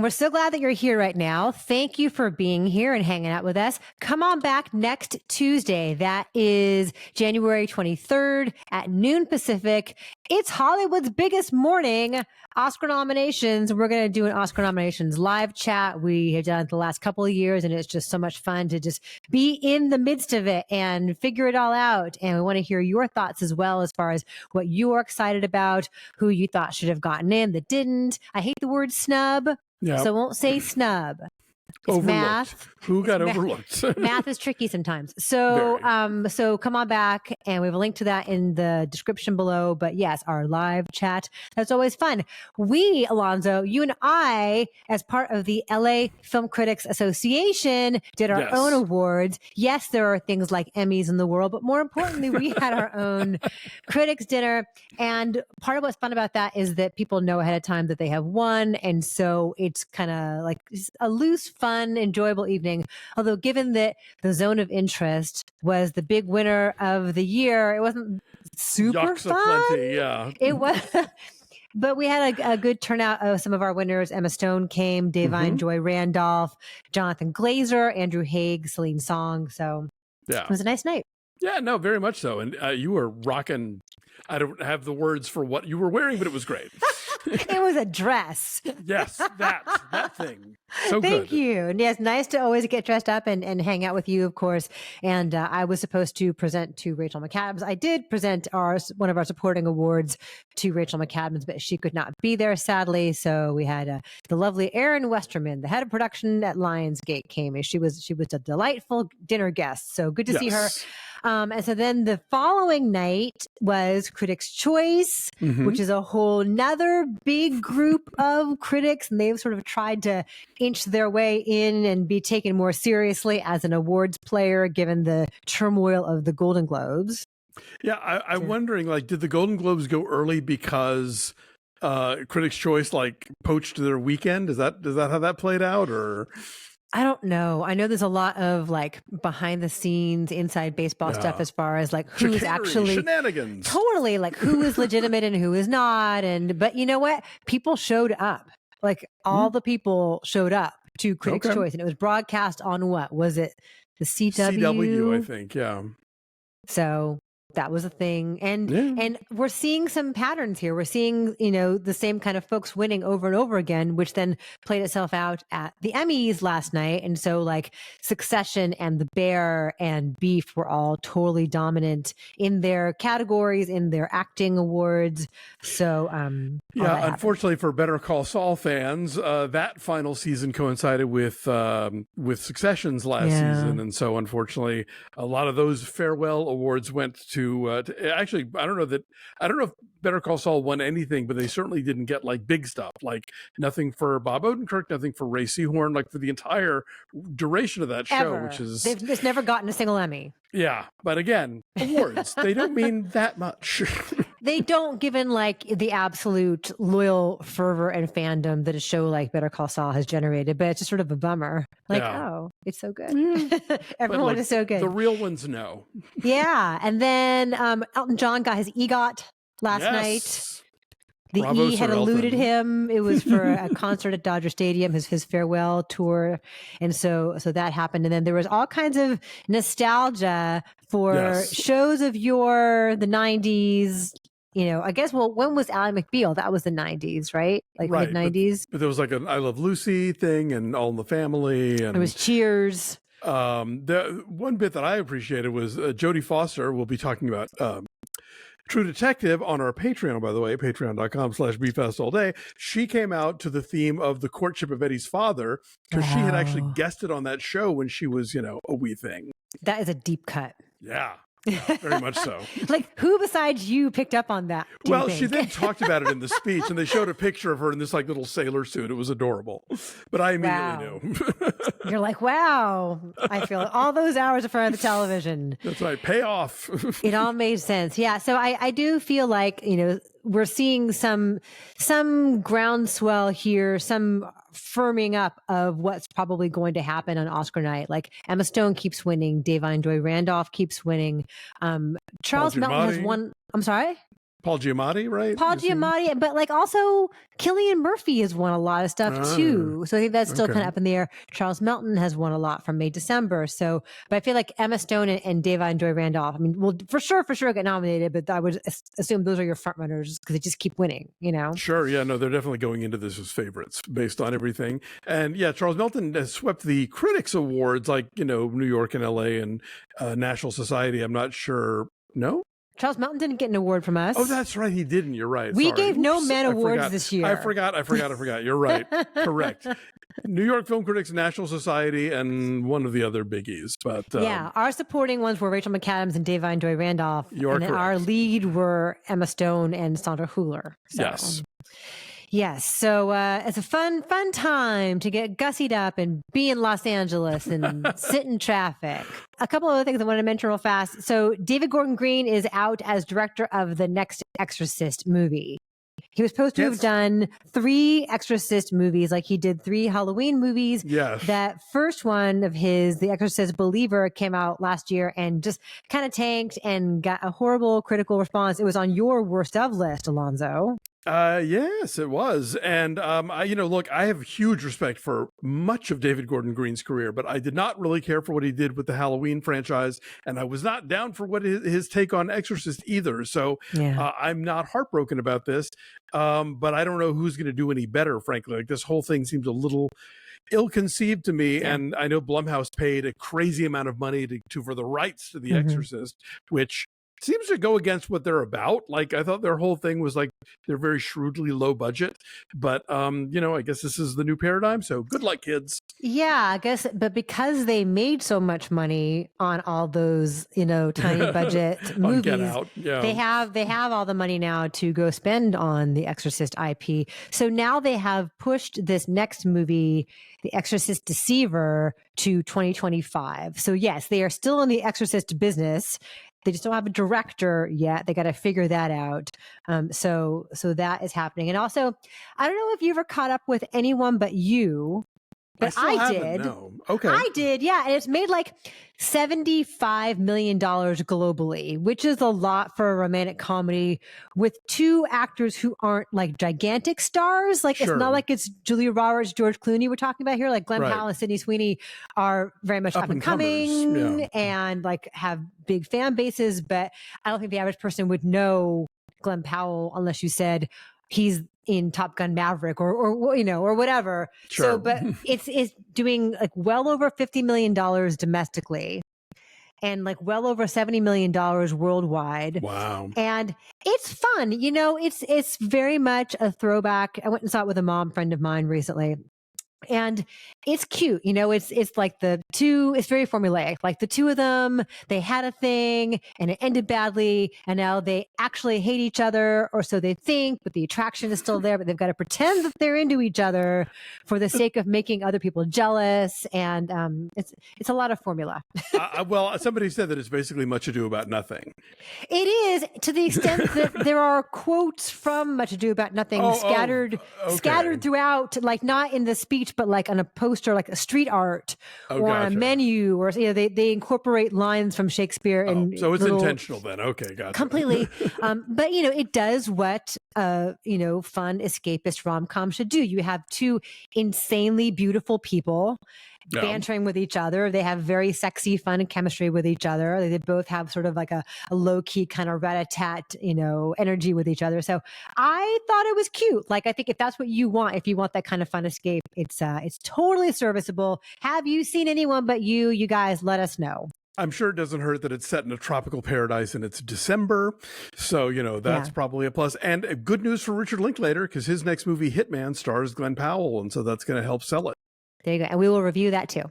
We're so glad that you're here right now. Thank you for being here and hanging out with us. Come on back next Tuesday. That is January 23rd at noon Pacific. It's Hollywood's biggest morning. Oscar nominations. We're going to do an Oscar nominations live chat. We have done it the last couple of years, and it's just so much fun to just be in the midst of it and figure it all out. And we want to hear your thoughts as well, as far as what you are excited about, who you thought should have gotten in that didn't. I hate the word snub. Yeah. So I won't say snub. It's overlooked. math. Who got overlooked? Math is tricky sometimes. So, so come on back, and we have a link to that in the description below. But yes, our live chat, that's always fun. We, Alonso, you and I, as part of the LA Film Critics Association, did our own awards. Yes, there are things like Emmys in the world, but more importantly, we had our own critics dinner. And part of what's fun about that is that people know ahead of time that they have won. And so it's kind of like a loose, fun, enjoyable evening. Although given that the Zone of Interest was the big winner of the year, it wasn't super fun. Plenty, yeah. It was, but we had a good turnout of some of our winners. Emma Stone came, Davine Joy Randolph, Jonathan Glazer, Andrew Haig, Celine Song. So yeah, it was a nice night. Yeah, no, very much so. And you were rocking. I don't have the words for what you were wearing, but it was great. It was a dress. Yes, that thing. So Thank good. you. And yes, nice to always get dressed up and hang out with you, of course. And I was supposed to present to Rachel McAdams. I did present one of our supporting awards to Rachel McAdams, but she could not be there, sadly. So we had the lovely Erin Westerman, the head of production at Lionsgate, came. And she was a delightful dinner guest. So good to see her. And so then the following night was Critics' Choice, which is a whole nother big group of critics. And they've sort of tried to inch their way in and be taken more seriously as an awards player, given the turmoil of the Golden Globes. Yeah, I'm wondering, like, did the Golden Globes go early because Critics' Choice like poached their weekend? Is that how that played out, or? I don't know. I know there's a lot of like behind the scenes inside baseball stuff as far as like who's actually shenanigans. Totally, like who is legitimate and who is not. But you know what? People showed up. Like all the people showed up to Critics' Choice, and it was broadcast on what? Was it the CW? CW, I think, yeah. So that was a thing. And we're seeing some patterns here. We're seeing, the same kind of folks winning over and over again, which then played itself out at the Emmys last night. And so like Succession and The Bear and Beef were all totally dominant in their categories, in their acting awards. So, unfortunately for Better Call Saul fans, that final season coincided with Succession's last season. And so unfortunately, a lot of those farewell awards went to actually, I don't know if Better Call Saul won anything, but they certainly didn't get like big stuff, like nothing for Bob Odenkirk, nothing for Ray Seahorn, like for the entire duration of that show, which is they've just never gotten a single Emmy. Yeah, but again, awards, they don't mean that much. They don't, given like the absolute loyal fervor and fandom that a show like Better Call Saul has generated, but it's just sort of a bummer. Like, oh, it's so good. Everyone is so good. The real ones know. Yeah. And then Elton John got his EGOT last night. The Bravo, E had eluded him. It was for a concert at Dodger Stadium, his farewell tour. And so that happened. And then there was all kinds of nostalgia for shows of the 90s. I guess, when was Ally McBeal? That was the 90s, right? Like mid-90s. But there was like an I Love Lucy thing and All in the Family. And there was Cheers. The one bit that I appreciated was Jodie Foster will be talking about True Detective on our Patreon, by the way, patreon.com/BeFastAllDay. She came out to the theme of the courtship of Eddie's father because she had actually guested on that show when she was, a wee thing. That is a deep cut. Yeah. Very much so. Like, who besides you picked up on that? Well, she then talked about it in the speech, and they showed a picture of her in this like little sailor suit. It was adorable, but I immediately knew. You're like, wow! I feel all those hours in front of the television. That's right. Pay off. It all made sense. Yeah. So I do feel like we're seeing some groundswell here, some firming up of what's probably going to happen on Oscar night. Like Emma Stone keeps winning, Davine Joy Randolph keeps winning. Charles Melton has won. I'm sorry. Paul Giamatti, right? Paul Giamatti, but like also Cillian Murphy has won a lot of stuff too. So I think that's still kind of up in the air. Charles Melton has won a lot from May December. So, but I feel like Emma Stone and Da'Vine Joy Randolph, I mean, will for sure get nominated, but I would assume those are your front runners because they just keep winning, you know? Sure. Yeah, no, they're definitely going into this as favorites based on everything. And yeah, Charles Melton has swept the Critics Awards, like, you know, New York and LA and National Society. I'm not sure. No? Charles Melton didn't get an award from us. Oh, that's right. He didn't. You're right. We Sorry. gave no men awards this year. I forgot. You're right. Correct. New York Film Critics, National Society, and one of the other biggies. But yeah, our supporting ones were Rachel McAdams and Da'Vine Joy Randolph. You're and then correct. Our lead were Emma Stone and Sandra Hüller. So. Yes. Yes. So it's a fun time to get gussied up and be in Los Angeles and sit in traffic. A couple other things I wanted to mention real fast. So David Gordon Green is out as director of the next Exorcist movie. He was supposed to have done 3 Exorcist movies, like he did 3 Halloween movies. Yes. That first one of his, The Exorcist Believer, came out last year and just kind of tanked and got a horrible critical response. It was on your worst of list, Alonso. Yes, it was. And, look, I have huge respect for much of David Gordon Green's career, but I did not really care for what he did with the Halloween franchise. And I was not down for what his take on Exorcist either. So I'm not heartbroken about this. But I don't know who's going to do any better, frankly. Like, this whole thing seems a little ill-conceived to me. Yeah. And I know Blumhouse paid a crazy amount of money for the rights to The Exorcist, which seems to go against what they're about. Like, I thought their whole thing was like they're very shrewdly low budget, but I guess this is the new paradigm. So good luck, kids. Yeah, I guess, but because they made so much money on all those, tiny budget movies, Get Out. Yeah. they have all the money now to go spend on the Exorcist IP. So now they have pushed this next movie, The Exorcist Deceiver, to 2025. So yes, they are still in the Exorcist business. They just don't have a director yet. They got to figure that out. So that is happening. And also, I don't know if you ever caught up with Anyone But You, but I did. No. Okay. I did, yeah. And it's made like $75 million globally, which is a lot for a romantic comedy with 2 actors who aren't like gigantic stars. Like, It's not like it's Julia Roberts, George Clooney we're talking about here. Like Glenn Powell and Sydney Sweeney are very much up and coming and like have big fan bases. But I don't think the average person would know Glenn Powell unless you said he's in Top Gun Maverick or whatever. Sure. So, but it's doing like well over $50 million domestically and like well over $70 million worldwide. Wow. And it's fun. It's very much a throwback. I went and saw it with a mom friend of mine recently. And it's cute, it's like it's very formulaic. Like the 2 of them, they had a thing and it ended badly. And now they actually hate each other, or so they think, but the attraction is still there, but they've got to pretend that they're into each other for the sake of making other people jealous. And it's a lot of formula. Well, somebody said that it's basically Much Ado About Nothing. It is, to the extent that there are quotes from Much Ado About Nothing scattered throughout, like not in the speech, but like on a poster, like a street art or on a menu, or they incorporate lines from Shakespeare. And so it's intentional then. Okay, gotcha. Completely. But it does what fun escapist rom-com should do. You have 2 insanely beautiful people bantering with each other. They have very sexy, fun chemistry with each other. They both have sort of like a low-key kind of rat-a-tat, energy with each other. So I thought it was cute. Like, I think if that's what you want, if you want that kind of fun escape, it's totally serviceable. Have you seen Anyone But You? You guys, let us know. I'm sure it doesn't hurt that it's set in a tropical paradise and it's December. So, that's probably a plus. And good news for Richard Linklater, because his next movie, Hitman, stars Glenn Powell. And so that's going to help sell it. There you go. And we will review that too.